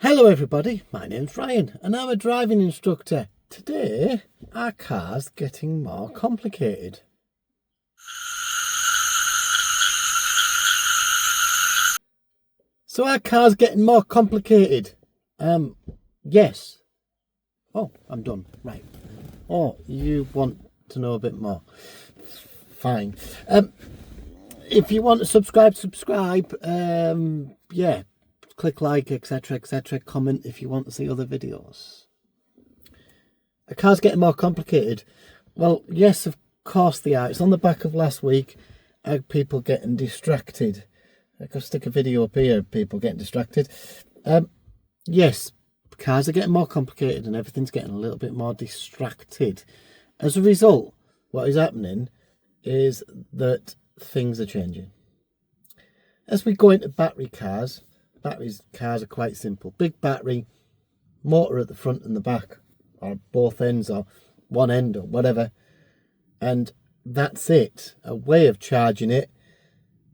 Hello everybody, my name's Ryan and I'm a driving instructor. Today, our car's getting more complicated. So our car's getting more complicated. Yes. Oh, I'm done. Right. Oh, you want to know a bit more. Fine. If you want to subscribe. Yeah. Click like, etc, etc. Comment if you want to see other videos. A car's getting more complicated. Well, yes, of course they are. It's on the back of last week. People getting distracted. I could stick a video up here of people getting distracted. Yes, cars are getting more complicated and everything's getting a little bit more distracted. As a result, what is happening is that things are changing. As we go into battery cars are quite simple. Big battery, motor at the front and the back, or both ends, or one end, or whatever. And that's it. A way of charging it,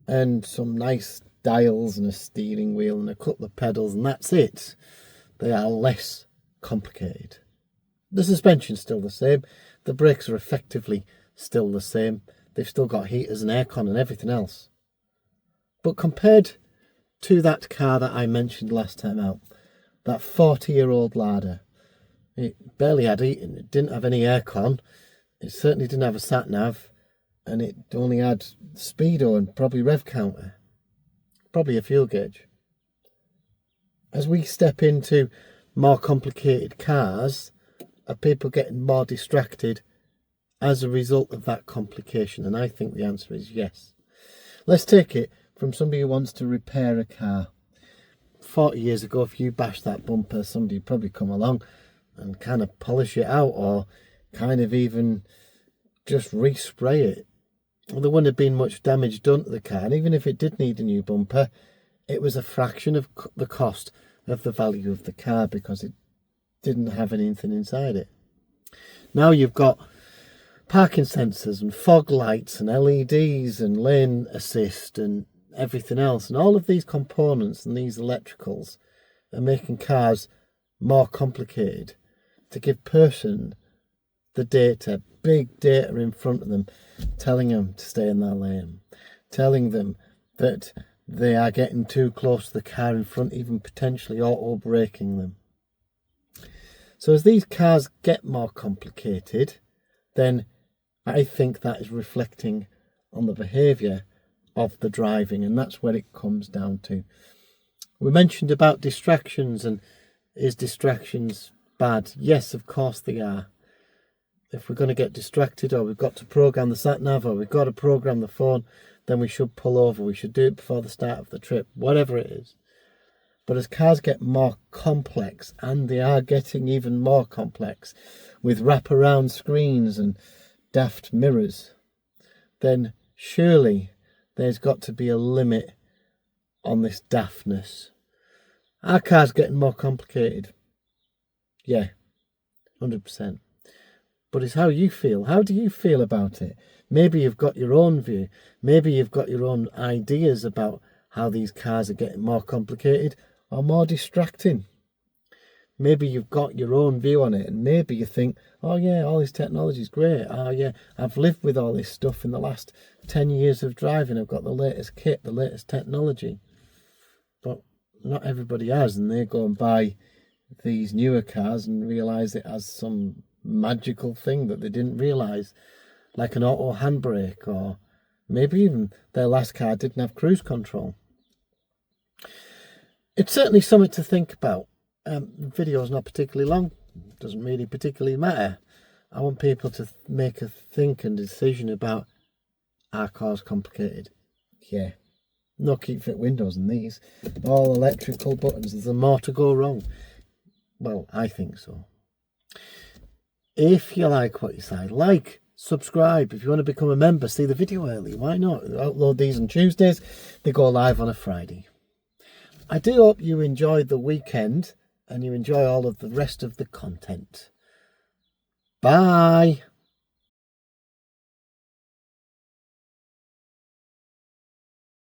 and some nice dials and a steering wheel and a couple of pedals, and that's it. They are less complicated. The suspension's still the same. The brakes are effectively still the same. They've still got heaters and aircon and everything else. But compared to that car that I mentioned last time out, that 40-year-old Lada, it barely had heating, it didn't have any aircon, it certainly didn't have a sat-nav, and it only had speedo and probably rev counter, probably a fuel gauge. As we step into more complicated cars, are people getting more distracted as a result of that complication? And I think the answer is yes. Let's take it from somebody who wants to repair a car. 40 years ago, if you bashed that bumper, somebody would probably come along and kind of polish it out, or kind of even just respray it. Well, there wouldn't have been much damage done to the car, and even if it did need a new bumper, it was a fraction of the cost of the value of the car because it didn't have anything inside it. Now you've got parking sensors and fog lights and LEDs and lane assist and everything else, and all of these components and these electricals are making cars more complicated to give person the data, big data in front of them, telling them to stay in their lane, telling them that they are getting too close to the car in front, even potentially auto braking them. So as these cars get more complicated, then I think that is reflecting on the behaviour of the driving, and that's where it comes down to. We mentioned about distractions, and is distractions bad? Yes, of course they are. If we're going to get distracted, or we've got to program the sat-nav, or we've got to program the phone, then we should pull over. We should do it before the start of the trip, whatever it is. But as cars get more complex, and they are getting even more complex with wraparound screens and daft mirrors, then surely there's got to be a limit on this daftness. Our car's getting more complicated. Yeah, 100%. But it's how you feel. How do you feel about it? Maybe you've got your own view. Maybe you've got your own ideas about how these cars are getting more complicated or more distracting. Maybe you've got your own view on it, and maybe you think, oh yeah, all this technology is great. Oh yeah, I've lived with all this stuff in the last 10 years of driving. I've got the latest kit, the latest technology. But not everybody has, and they go and buy these newer cars and realise it has some magical thing that they didn't realise, like an auto handbrake, or maybe even their last car didn't have cruise control. It's certainly something to think about. The video is not particularly long, doesn't really particularly matter. I want people to make a think and decision about, are cars complicated? Yeah. No keep fit windows in these. All electrical buttons. There's more to go wrong. Well, I think so. If you like what you say, like, subscribe. If you want to become a member, see the video early. Why not? I upload these on Tuesdays. They go live on a Friday. I do hope you enjoyed the weekend and you enjoy all of the rest of the content. Bye.